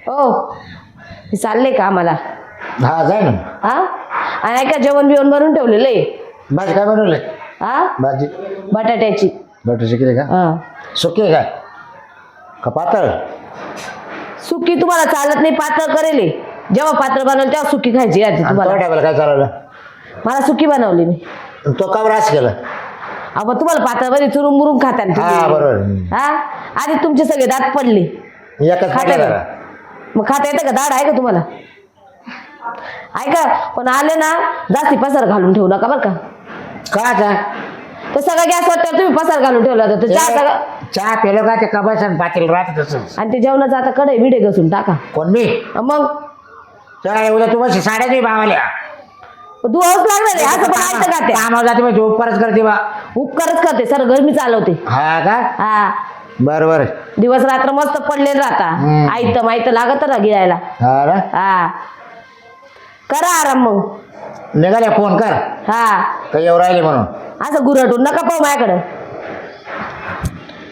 हो मी चालले का आम्हाला? हा जाय ना. हा आणि ऐका जेवण बिवण बनवून ठेवलेलं आहे. भाजी काय बनवलंय? हा भाजी बटाट्याची. बटाट्याची केली का? हा सुकी आहे का पातळ? सुकी तुम्हाला चालत नाही, पातळ करेल आहे. जेव्हा पातळ बनवलं तेव्हा सुकी खायची आहे आणि तो तुम्हाला. टाकायला काय चालवलं? मला सुकी बनवली मी. तो का बरं असं केलं? अहो तुम्हाला पातळ मध्ये चुरून मुरून खाता ना हा तुम्ही. बरोबर. हा आधी तुमचे सगळे दात पडले. एकच खाता खाल्लं का? जरा. मग खाता येतं का? दाढ आहे का तुम्हाला? ऐका पण आले ना जास्ती पसार घालून ठेवू नका बरं का. का आता? तर सगळं गॅस वाटतं तुम्ही पसार घालून ठेवला होता तर चहा सगळं. चहा पेलो का ते कबास आणि पातेल राहत तसंच. आणि ते जेवणाचं आता कडे बिडे घसून टाका. कोण मी? मग चला उद्या तुम्हाला साड्या नाही भावाल्या. धुवावंच लागणार आहे. असं पण ऐकतं का ते? कामावर जाते मग उपकारच करते बा. उपकारच करते सर, घर मी चालवते. हा का? हा बरोबर. दिवस रात्र मस्त पडलेलं राहता. हम्म. आयतं मायतं लागत ना गिळायला. हा ना? हा करा आराम मग. निघाल्या फोन कर हा काही येऊ राहिले म्हणून. असं गुरटून नका पाहू माझ्याकडं.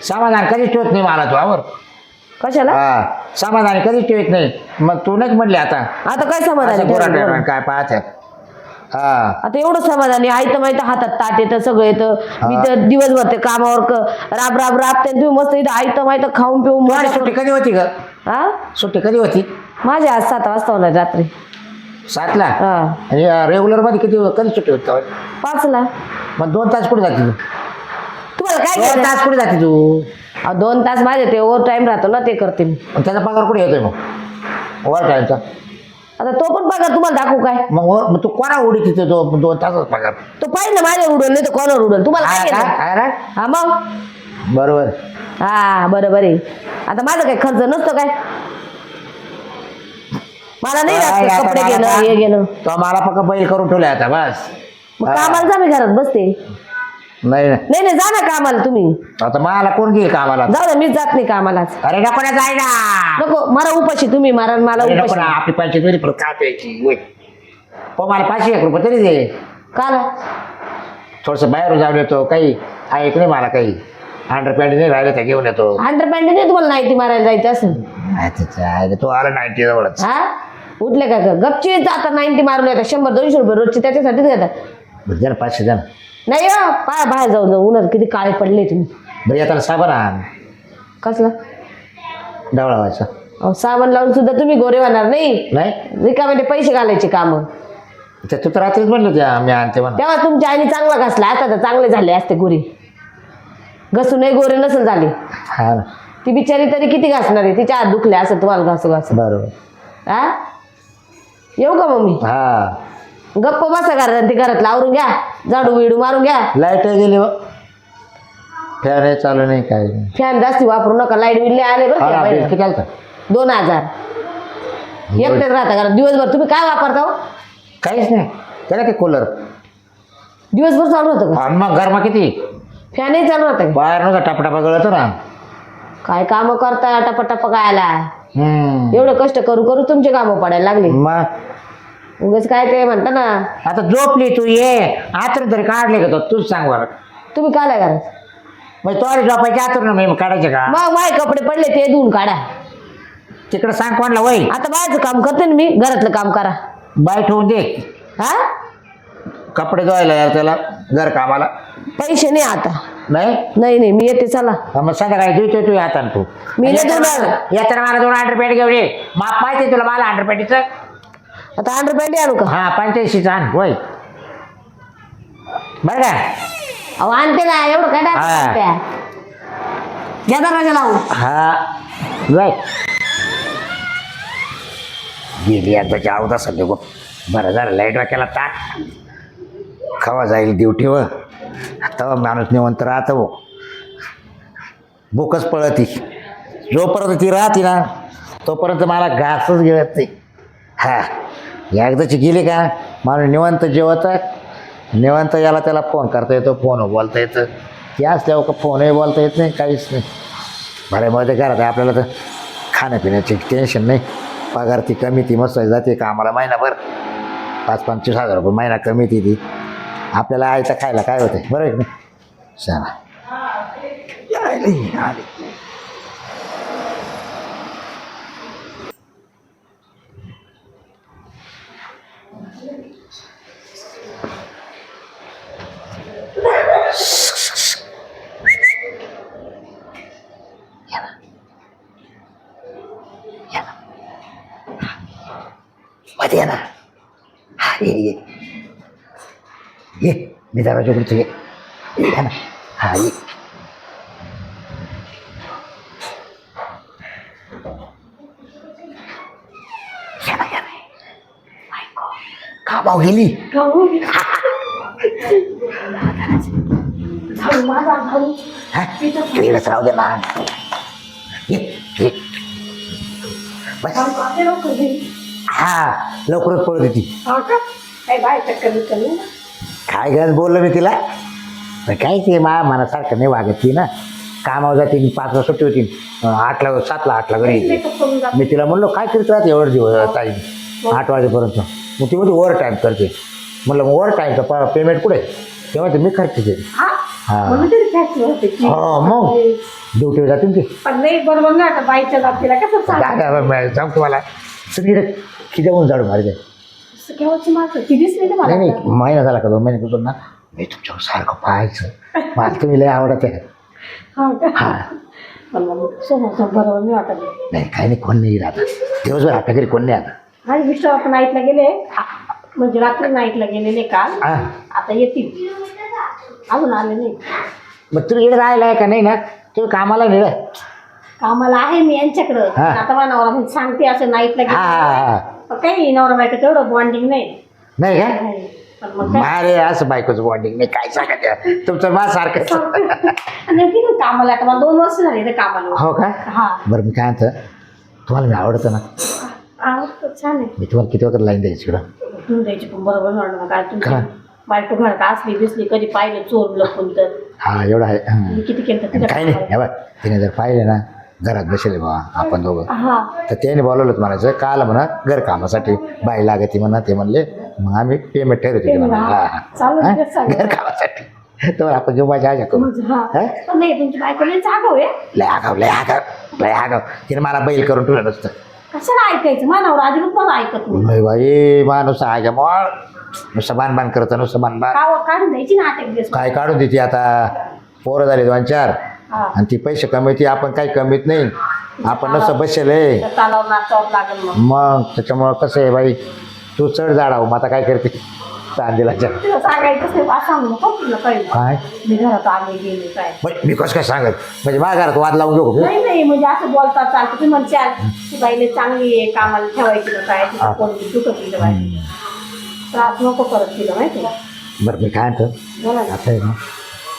समाधान कधीच ठेवत नाही मला तू आवर. कशाला? हा समाधान कधीच ठेवत नाही. मग तू नाही म्हणले आता आता काय समाधानी असं ठेवायचं पोरांना बरं? काय पाहत आहे. हा आता एवढं समाधानी आयतं माहिती हातात ताट येतं सगळं येतं. मी तर दिवसभर ते कामावर राब राब राबते तुम्ही मस्त इथं आयतं माहिती खाऊन पिऊन तुम्हाला मजा सुट्टी करून. कधी होती का? हा सुट्टी कधी होती? माझे आज 7 वाजता होणार रात्री. 7ला? हा आणि रेग्युलर मध्ये कधी सुट्टी होती? 5ला. मग 2 तास कुठे जाते तू? तुम्हाला काय 2 करायचं? तास कुठे जाते तू? 2 तास माझे ते ओव्हर टाइम राहतो ना ते करते मी. मग त्याचा पगार कुठे येतोय मग ओव्हर टाईमचा? आता तो पण पगार तुम्हाला दाखवू काय? मग तू कोणा उडी तिथे 2 तासच पगार? तो पाहिजे ना माझ्यावर उडल नाही तर कोणावर उडल तुम्हाला हा काय का? केलं? हा ना? हा मग बरोबर. हा बरोबर आहे. आता माझं काही खर्च नसतो काय? मला नाही काय लागत आता कपडे मला घेणं का- हे घेणं. तो मला फक्त बैल करून ठेवले आता बस. मग हा. कामाला जा मी घरात बसते. नाही नाही. नाही नाही जा ना कामाला तुम्ही. आता मला कोण घेईल कामाला? जाऊ दे मीच जात नाही कामालाच. अरे नको ना जाय ना. नको मारा उपाशी तुम्ही मारा आणि मला अरे नको उपाशी. ना आपली पंचायत तरी पण काय प्यायची होय. हो मला 501 रुपये तरी दे. काल थोडस बाहेर जाऊन येतो काही ऐक नाही मला काही अंडरपॅन्ट नाही राहिले तर घेऊन येतो. अंडरपॅन्ट नाही तुम्हाला नाईटी मारायला जायचं असेल. अच्छा, तो आला 90 जवळच. हा उठले का गपची आता 90 मारून येतात 100-200 रुपये रोजचे त्याच्यासाठीच घेतात. द्या ना 500 द्या ना. नाही हो पाय बाहेर जाऊन जाऊ उन्हात किती काळे पडले तुम्ही. बरं येताना साबण आण कसला? डवळा व्हायचा. अहो, साबण लावून सुद्धा तुम्ही गोरे होणार नाही. नाही रिकामध्ये पैसे घालायचे काम. ते तू तर रात्रीच म्हणलं त्या मी आणते म्हणून. तेव्हा तुमच्या आईने चांगला घासला आता तर चांगले झाले असते गोरे. घसूनही गोरे नसेल झाले. हा ना ती बिचारी तरी किती घासणार आहे? तिच्या हात दुखले असं तुम्हाला घासू घासू. बरोबर. हा येऊ का मम्मी? हा गप्प बसा घरात ते घरातलं आवरून घ्या. झाडू बिडू मारून घ्या. लाईट गेली फॅन आहे चालू नाही काय नाही. फॅन जास्ती वापरू नका. लाईट बिल आले बरं हा का ना, बिल महिन्यात. किती आलं? 2000. एकटे राहता घरात दिवसभर तुम्ही काय वापरता हो? काहीच नाही त्याला काय कूलर. दिवसभर चालू होतं का? आणि मग गरमा किती फॅनही चालू राहतं का? बाहेर नव्हता टपटापा गळतो ना. काय काम करता टपटप काय आला? हम्म एवढं कष्ट करू करू तुमचे कामं पडायला लागले. मग उगाच काय ते म्हणता ना आता झोपली तू ये आतून तरी काढले का तो तूच सांग बरं. तुम्ही काय घरात. मग तो झोपायचे आतून मी काढायचे का? मग माझे कपडे पडले ते धुवून काढा. तिकडे सांग कोणला वय आता बाहेरचं काम करते ना मी. घरातलं काम करा. बाय ठेवून दे हा कपडे धुवायला यार त्याला घर कामाला. पैसे नाही आता. नाही नाही नाही मी येते चला. हा, मग संध्याकाळी देतो तू हातान तू. मी नाही देणार. येताना मला 2 अंडरपॅन्ट घेऊन ये. माप माहिती आहे तुला मला अंडरपॅन्टीचं. आता अंडरपॅन्ट आणू का? हा 85 आण वय बरं का. अहो आणते ना एवढं काय हा. टाकत्या. घ्या दरवाजा लावून. हा वय गेली एकदाची आवत असेल ते गो. बरं झालं लाईट वाक्याला ताट खवा जाईल ड्युटीवर. तेव्हा माणूस निवंत राहतं हो. भूकच पळती जोपर्यंत ती राहते ना तोपर्यंत मला घासच गिळत नाही. हा एकदाची गेली का माणूस निवंत जेवतं. निवंत याला त्याला फोन करता येतो. फोन बोलता येतं. ती असल्यावर का फोनही बोलता येत नाही काहीच नाही. बऱ्यामध्ये घरात आहे आपल्याला तर खाण्यापिण्याची टेन्शन नाही. पगार ती कमी ती मस्त जाते कामाला महिनाभर 5-25 हजार रुपये महिना कमी ती आपल्याला आयचं खायला काय होते बरं आहे की नाही. चला आली. मध्ये ये ना. हा ये ये ये मी दरवाजाकडे ये ये ना. हा ये का भाऊ गेली. हा तिकडेच राहू दे ना. ये ये बस. हा लवकरच पळत होती. काय गरज बोललो मी तिला. पण काय ते मनासारखं नाही वागत ती ना. कामावर जाते 5ला सुट्टी होती 8ला 7ला घरी येते. मी तिला म्हणलो काय करत राहते एवढं दिवस टाईम 8 वाजेपर्यंत. मग ती म्हणते ओव्हर टाईम करते. म्हणलं मग ओव्हर टाईमचं पेमेंट कुठे तेव्हा ते मी खर्च केली. हा हो मग ड्युटीवर जाते ना ते. बरोबर ना आता बाईच्या जातीला कसं सांग तुम्हाला सगळीकडे खिजावून जाडू मारी जाईल. केव्हाची माणसं ती दिसली ना नाही मला. नाही महिना झाला का 2 महिन्यापासून ना मी तुमच्यावर सारखं पाहायचं. मला तुम्ही लय आवडत आहे. हा का? हा पण मग समोर बरोबर नाही वाटत. नाही काही नाही कोण नाही राहत दिवसभर आपल्या घरी कोण नाही आता. माझे मिस्टर आपण नाईटला गेले म्हणजे रात्री नाईटला गेलेले काल. हा आता येतील अजून आले नाही. मग तुम्ही इकडे राहिला आहे का नाही ना तुम्ही कामाला नाही रे. कामाला आहे मी यांच्याकडं. हा. आता मला नवरा म्हणजे सांगते असं नाईटला हा हा गेले हा पण काही नवरा बायको तेवढं बॉन्डिंग नाही. नाही का नाही. पण मग काय मारे असं बायकोचं बॉन्डिंग नाही काय सांगत तुमचं मा सारखं. नेमकी ना कामाला आता मला 2 वर्ष झाले ते कामाला. हो का हा बरं मी काय म्हणतं तुम्हाला मी आवडतं ना. आवडतं छान आहे. मी तुम्हाला किती वखत लाईन द्यायची इकडं. तुम्ही द्यायची पण बरोबर म्हणणं काय तुमची का? बायको घरात असली दिसली कधी पाहिलं चोर लपून तर हा एवढं आहे हा. मी किती केलं तर काही नाही हे बघ तिने जर पाहिले ना घरात बसले बा आपण दोघं हा तर त्याने बोलवलं म्हणायचं काल म्हणा घर कामासाठी बाई लागती म्हणा ते म्हणले मग आम्ही पेमेंट ठरवतो म्हणा चालू तेच सांगते. घर कामासाठी तर आपण घेऊ माझ्या आजा करू. म्हणजे हा. हा? पण नाही तुमची बायको लय चागाव आहे. लय आगाव तिने मला बैल करून ठेवलं नसतं. कशाला ऐकायचं मानावर अजिबात मला ऐकत नाही. नाही बाई माणूस आजा मळ नुसतं बाण करतं नुसतं बाण काढून द्यायची ना 8 दिवस. काय काढून देते आता पोरं झाले 2-4 हा. आणि ती पैसे कमवते आपण काही कमीत नाही. आपण नसं बसेल तर तालावर नाचावं लागेल मग. मग त्याच्यामुळं कसं आहे बाई तू चढ जाडाव मग आता काय करते चांदीला तिला सांगायचंच नाही असं सांगू नको तुला काही. काय मी घरात आले गेले काय मी कसं काय सांगत म्हणजे माझ्या घरात वाद लावून घेऊ का? नाही नाही म्हणजे असं बोलता चालतं तुम्ही म्हणशाल ती बाईले चांगली आहे कामाला ठेवायची ना काय तिला कोण दुखत तिला बाई त्रास नको करत तिला माहिती का. बरं मी काय म्हणतो बोला ना. आता आहे ना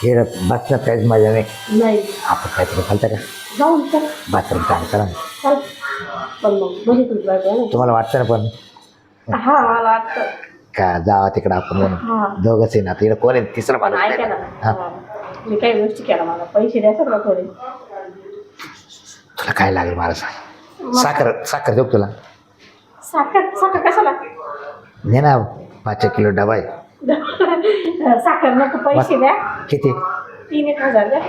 हे बसण्यात काहीच मजा नाही. नाही आपण काहीतरी चालतं का जाऊन चल बाथरूम काम करा ना. चल पण मग म्हणजे तुझी बायको आहे तुम्हाला वाटतं ना पण ना. हा मला वाटतं. का जावा तिकडं आपण म्हणून हा दोघंच आहे ना तिकडं कोण आहे तिसरं पण माणूस ऐका नाही. ना. हा. हा. मी काही गोष्टी केल्या मला पैसे द्या सगळं थोडे. तुला काय लागेल मला सांग साखर देऊ का तुला. साखर कशाला. ने ना 5 किलो डबा आहे. साखर नको पैसे द्या. किती 3,000 द्या.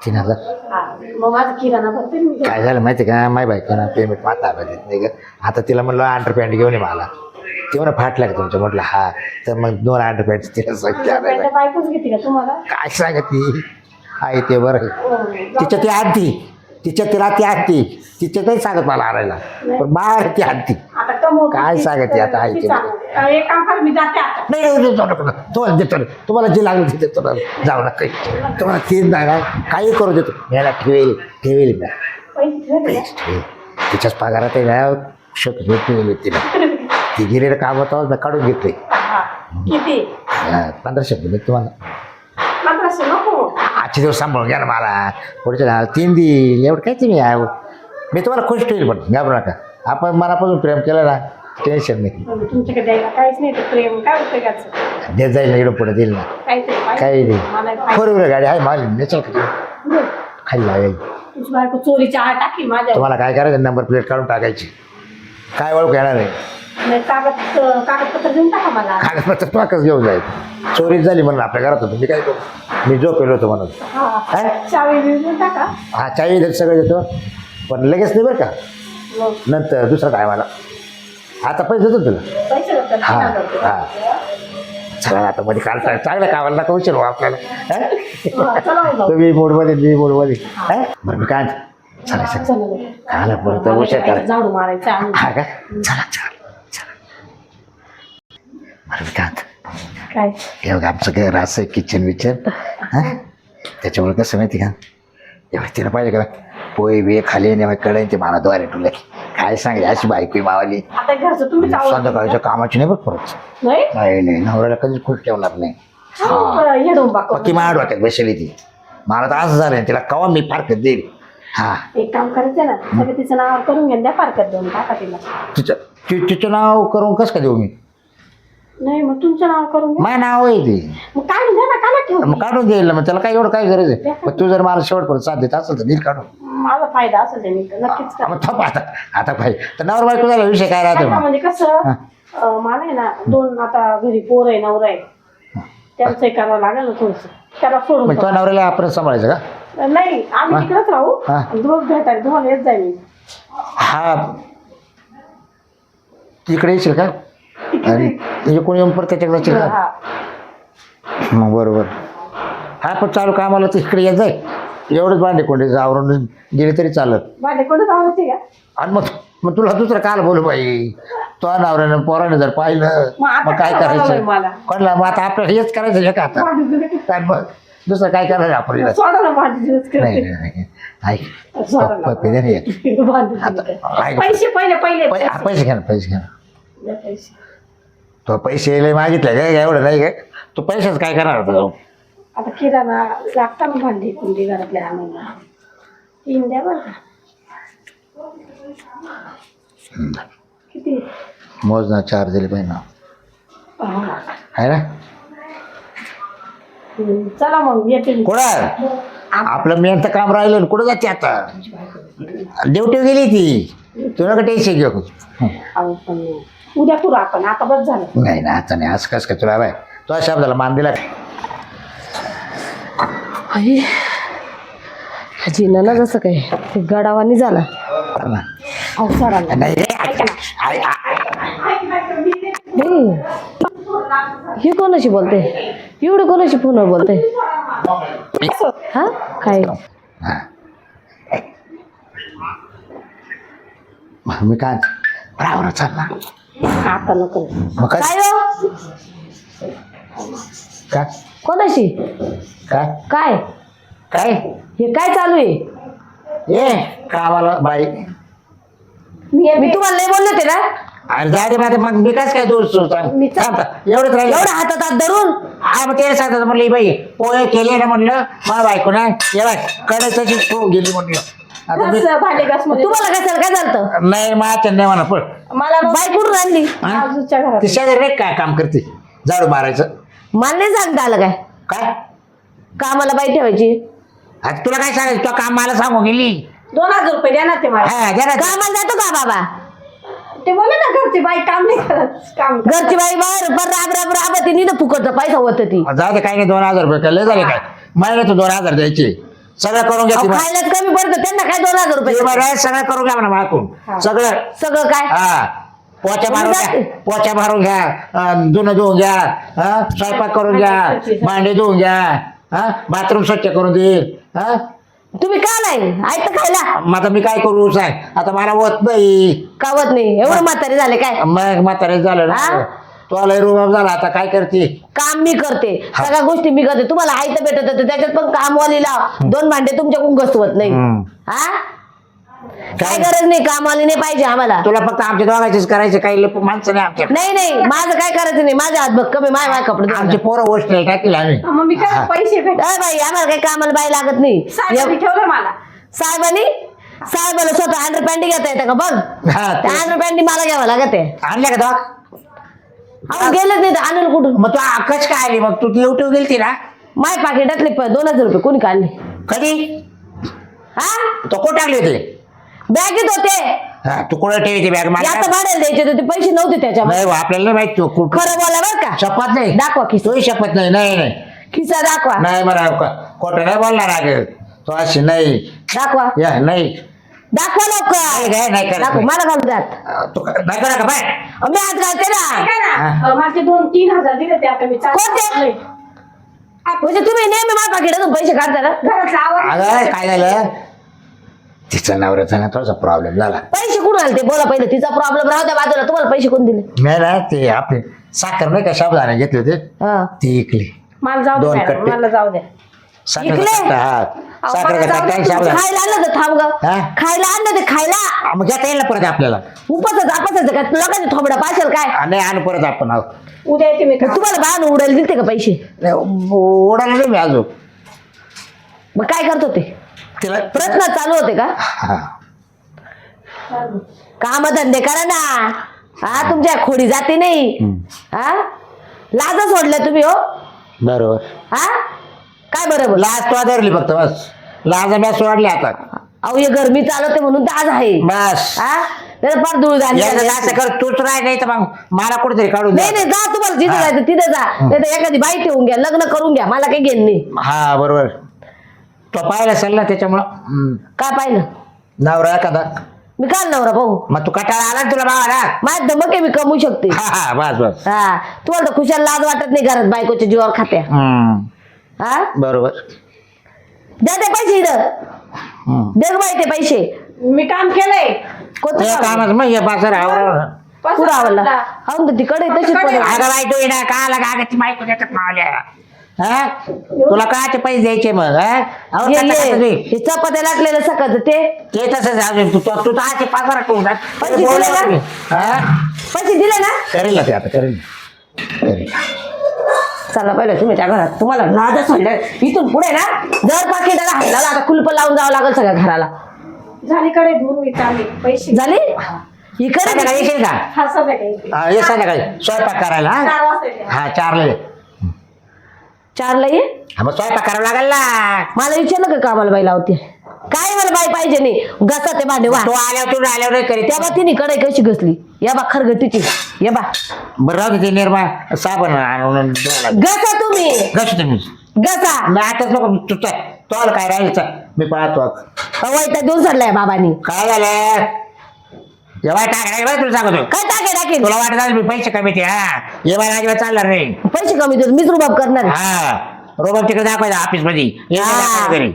3,000 हा मग माझं किराणा भरते मी. काय झालं माहिती का माय बायकोना पेमेंट माता देत नाही का. आता तिला म्हणलं अंडरपॅन्ट घेऊन ये मला ती म्हणा फाटला का तुमचं म्हटलं हा तर मग 2 अंडरपॅन्ट तिला तुझ्या बायकोच घेते का तुम्हाला. काय सांगत ती आहे ते बरं आहे. तिच्या ती आणती तिला ती आणती तिच्या नाही सांगत मला आणायला पण बाहेर ती आणती. आता कमवते काय ती, सांगते आता आहे ती ते. चांगलं. एक काम कर मी जाते आता. नाही जाऊ नका तुम्हाला देतो ना. तुम्हाला जे लागलं ते देतो ना जाऊ नका तुम्हाला 3 जागा काही करू देतो याला ठेवेल मी पैसे ठेवले का? तिच्याच पगारात आहे ना शत ठेवेल तिला ती गिरेला काम होतं काढून घेतले. हा. किती 1500 दिले तुम्हाला. 1500 नको. आजचे दिवस सांभाळून घ्या ना मला पुढच्या 3 देईल एवढं काय तुम्ही मी तुम्हाला खुश ठेवेल पण घाबरू नका. आपण मनापासून प्रेम केलं ना टेन्शन नाही. तुमच्याकडे द्यायला काहीच नाही तर प्रेम काय उपयोगाचं. देत जाईल ना इकडं पुढे देईल ना काहीतरी पाहिजे. काही मला नाही. पाहिजे. 4 व्हीलर गाडी आहे माझी नेचल का बरं. खाली लावेल. तुझी बायको चोरीच्या आळ टाकी माझ्या. तुम्हाला काय करायचं नंबर प्लेट काढून टाकायची काय ओळख येणार नाही. नाही कागदपत्र देऊन टाका मला. कागदपत्र पाकच घेऊन जाईल. चोरी झाली म्हणून आपल्या घरात होतो मी काय करू मी झोपेलो होतो म्हणून. हा चावी देऊन टाका. हा चावी सगळं देतो पण लगेच नाही बरं का मग नंतर दुसरा टायमाला आता पैसे देतो तुला. पैसे देतात. हा 3,000 रुपये. हा चला आता मध्ये काल चांगल्या कामाला नका आपल्याला हा, चला हो जाऊ. तुम्ही मोडमध्ये मी मोडमध्ये बरं मी काय म्हणतो, चला चला चला बरं. खायला परत मला उशीर काय करा झाडू मारायचं आहे. हा का चला चला चला बरं का काय हे बघ आमचं काय रास आहे किचन विचन हा त्याच्यामुळे कसं माहिती का एवढं तिला पाहिजे का पोहे बिये खाली नाही कडे ते मला द्वारे तुला काय सांगले अशी बायको मावाली आता घरचं तुम्हीच आवडतं संध्याकाळच्या कामाची नाही बघ परत नाही नाही नाही नवऱ्याला कधीच खुश ठेवणार नाही हे डोंबा करून. पक्की माड वाटत बसली ती मला तर असं झालं तिला कवा मी फारकत देईल हा एक काम करायचं ना सगळं तिचं नाव करून घ्या द्या पारकत देऊन टाका तिला तिचं नाव करून कसं का देऊ मी नाही मग तुमचं नाव करून घ्या माझं नाव आहे ते मग काढून द्या ना काला ठेवू मग काढून देईल मग त्याला काय एवढं काय गरज आहे पण तू जर मला शेवटपर्यंत साथ देत असेल तर देईल काढून माझा फायदा असेल ते मी तर नक्कीच करा. मग थांब आता पाहिजे तर नवर बायको झाला विषय काय राहतो आता मग म्हणजे कसं मला आहे ना 2 आता घरी पोर आहे नवरा आहे त्यांचं करावं लागेल ना थोडस त्याला सोडून मग तो नवऱ्याला आपण सांभाळायचं का टाका. नाही आम्ही तिकडेच राहू हा. रोज भेटायला तुम्हाला येत जाईल मी हा तिकडे येशील का आणि तिथे कोणी येऊन परत त्याच्याकडे येशील का हा मग बरोबर हा पण चालू कामाला तर इकडे येत जाय एवढंच भांडे कोंडे आवरून गेले तरी चालत भांडे कोणच आवडते का आणि मग तुला दुसरं काल बोलू बाई तो नवऱ्यानं पोराने जर पाहिलं मग मग काय आता करायचं बोलावंय मला. कोणला मग आता आपल्याला हेच करायचं आहे का आता काय मग दुसरं काय करायचं आपल्याला सोडा ना भांडी नाही करते नाही ऐक सोडा ना. पैसे नाही येत. भांडी ऐक. पैसे पहिले पहिले पैसे घ्या ना पैसे घ्या ना द्या पैसे. तो पैसे लय मागितले काय एवढं नाही काय तू पैसेच काय करणार होता आता किराणा लागता ना भांडी कुंडी घरातल्या आणायला 3 द्या बरं का किती मोजना 4 दिले पाहिजे ना हा. आहे ना चला मग येते मी. कुठं आपलं मेनचं काम राहिलं ना कुठं जाते आता ड्युटी गेली ती तुला का टेन्शन घेऊ अहो, पण उद्या करू आपण आता बस झालं नाही ना आता नाही असं कसं काय तुला बाय तो अशा शब्दाला मान दिला जिना ना जसं काय ते गडावानी झाला ना. अहो सोडा ना. नाही रे, ऐका ना. हे कोणाशी बोलते एवढं कोणाशी फोनवर बोलते हा काय हा. मी काय बरोबर चाल ना आता नको मग काय काय हो काय कोणाशी काय काय काय हे काय चालू आहे ये कामाला बाई मी तुम्हाला नाही बोलले होते ना अरे जा रे माझे मग मी काय दोष मी एवढंच राहिलं एवढं हातात हात धरून हा मग ते सांगतात म्हणलं बाई पोहे केले ना म्हणलं मला बायको ना ये बाय कडे तशीच तू गेली म्हणलं आता मी भांडे घास मध्ये तुम्हाला काय झालं नाही माझ्या नाही म्हणा पण मला बाई कुठून आणली बाजूच्या घरात ती शेजारी नाही काय काम करते झाडू मारायचं मला नाही सांगता आलं काय काय कामाला बाई ठेवायची आता तुला काय सांगायचं तो काम मला सांगू गेली 2000 रुपये द्या ना ते मला हा जरा कामाला जातो का बाबा ते बोले ना घरची बाई काम नाही करत काम घरची बाई बाहेर पर राब राब राबती नाही तर फुकटचा पैसा होत ती जाऊ दे काही नाही 2000 रुपये काय लय झाले काय महिन्यात 2000 द्यायचे सगळं करून घ्या ती बाई. खायला कमी पडतं त्यांना काय 2000 रुपये ती बाई सगळं करून घ्या म्हणा माकून सगळं सगळं काय हा पोचा मारून घ्या पोचा मारून घ्या धुणं धुवून घ्या हा स्वयंपाक करून घ्या भांडे धुवून घ्या हा बाथरूम स्वच्छ करून देईल हा तुम्ही का नाही ऐकतं खायला मग आता मी काय करू सांग आता मला होत नाही कावत नाही एवढं म्हातारे झाले काय मग म्हातारे झालं ना हा? तो लय रुबाब झाला आता काय करते काम मी करते सगळ्या गोष्टी मी करते तुम्हाला आयतं भेटत होतं त्याच्यात पण कामवाली लाव 2 भांडे तुमच्याकडून घसवत नाही हम्म. हा काय गरज नाही कामवाली नाही पाहिजे आम्हाला तुला फक्त आमच्या दोघांचीच करायचं काही माणसं नाही आमच्या नाही माझं काय करायचं नाही माझ्या हात बघ कमी माय कपडे धुवायला. आमचे पोरं गोष्ट टाकील आम्ही मग मी काय पैसे भेट अरे बाई आम्हाला काही कामाला बाई लागत नाही साहेबांनी ठेवलं मला साहेबाला स्वतः अंडरपॅन्टी घेता येतं का बघ हा त्या अंडरपॅन्टी मला घ्यावं लागत आहे आणल्या का आपण गेलंच नाही तर आणलं कुठून मग तू आकाश काय आली मग तू युट्यूब गेलती ना माय पाकिटातले 2000 रुपये कोणी काढले कधी हा तो कोण टाकले होते बॅगेत होते हा तू कोणा ठेवते बॅग मला आता भाड्याला द्यायचे होते ते पैसे नव्हते त्याच्यामध्ये नाही आपल्याला नाही माहित तू कुठं खरं बोला बरं का शपथ नाही दाखवा खिसा तोही शपथ नाही नाही नाही खिसा दाखवा नाही मला खोटं नाही बोलणार अगं तो अशी नाही दाखवा या नाही दाखवा नाही, लवकर नाही करत दाखवा नाही. मला घालू द्यात तू नाही करा का बाय मी हात घालते ना काय ना माझे 2-3 हजार दिले ते आता मी कोणते? चालले म्हणजे तुम्ही नेहमी माझ्या पाकिटातून पैसे काढता ना घरातला आवर अगं काय झालं तिचा नवऱ्याचा ना थोडासा प्रॉब्लेम झाला. पैसे कुठून आले ते बोला पहिलं. तिचा प्रॉब्लेम राहू द्या बाजूला. तुम्हाला पैसे कोण दिले? मी ना ते आपले साखर नाही का शाबुदाणे घेतले होते हा. ती इकली. मला जाऊ दोन द्या मॅडम, कट्टे. मला जाऊ द्या. इकले? साखर खायला आणलं तर थांब ग. हा? खायला आणलं ते खायला. मग घेता येईल ना परत आपल्याला. उपासाचं काय लोकांच्या थोबडा पाशाल काय? नाही आणू परत आपण आहो. उद्या येते मी मग तुम्हाला बाहेर उडायला दिलते का पैसे? नाही, ओढायला नाही मी अजून मग काय करत होते? तिला प्रश्न चालू होते का? हा. काम धंदे करा ना. हा तुमच्या खोडी जाते नाही. हा लाज सोडल्या तुम्ही हो. बरोबर. हा काय बरोबर? लाज तो धरली फक्त बस. लाज मी सोडली आता अहो हे गरमी चालवते म्हणून तर आज आहे. बस. हा तर फार धूळ झाली. एकदा असं कर तूच राह नाही तर मग मला कुठेतरी काढून दे. नाही नाही जा तुम्हाला जिथं हा. जायचं तिथे जा. नाही तर एखादी बाई ठेवून घ्या. लग्न करून घ्या. मला काही घेण नाही. हा बरोबर. तो पाहिला असेल ना त्याच्यामुळं काय पाहिलं? नवरा एखादा. मी काल नवरा भाऊ. मग तू कटाळा आला ना तुला भावाला. माझ्या धमक आहे मी कमवू शकते. हा बस बस. हा तुम्हाला तर खुशाल लाज वाटत नाही घरात बायकोच्या जीवावर खात्या. हा बरोबर. द्या ते पैसे इथं. दे गं बाई ते पैसे. मी काम केलंय. कोणतं ते काम? कामच मग ये पासर आवरा. कुठं आवडला? हो ना तिकडे तशीच कडे. पडेल. अगं बाई तू ना का लागा अगं ती बायको देतात मावल्या. हा तुला कायचे पैसे द्यायचे मग हा? अहो, ये, कसं ये. कसं ते? हे चपात्या लाटलेलं सकाळचं ते ते तसंच अजून तू तर आजचे पासरा करून टाक. पैसे दिले ना? हा? पैसे दिले ना? करेल ना ते आता करेल. चला पहिलं तुम्ही त्या घरात. तुम्हाला लाज सोडलं इथून पुढे ना जर पाकिटाला हाताला आता कुलप लावून जावं लागेल सगळ्या घराला. झालीकडे धुवून मी चालले पैसे झाली इकडे संध्याकाळी येशील का? हा संध्याकाळी हा, ये संध्याकाळी स्वयंपाक करायला. 4 वाजता येते. हा 4ला ये. 4ला ये. हा, मग स्वयंपाक करावं लागेल ना. मला विचारलं का कामाला बाई लावते? काय मला बाई पाहिजे नाही. घसा ते भांडे वा. तू आल्यावर तू आल्यावर नाही करीत. तेव्हा तिने कडे कशी घसली. या बा खरगटीची. या बा बरं राहू दे ते निर्मा साबण आणून ठेवायला. घसा तुम्ही. कसं तुम्ही घसा. मी आताच नको तुझं तोला काय राहायचं मी पाहतो. वाईटा देऊन सोडलाय बाबांनी. काय झालं जेव्हा टाकाय बरं तुला सांगतो. काय टाके टाकेल? तुला वाटत असेल मी पैसे कमी ते हा ये मला अजिबात चालणार नाही. पैसे कमी देतो मीच रुबाब करणार आहे. हा रोबोट तिकडे दाखवायचा ऑफिस मध्ये ये नाही हा. दाखवायचं घरी.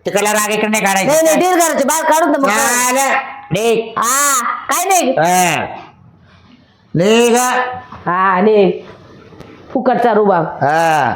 तिकडला राग इकडे नाही नाही नाही काढायचा. दीड घराचे बाहेर काढून तर मग झालं. निघ. हा काय नाही. हा. निघ. हा नाही फुकटचा रुबाब. हा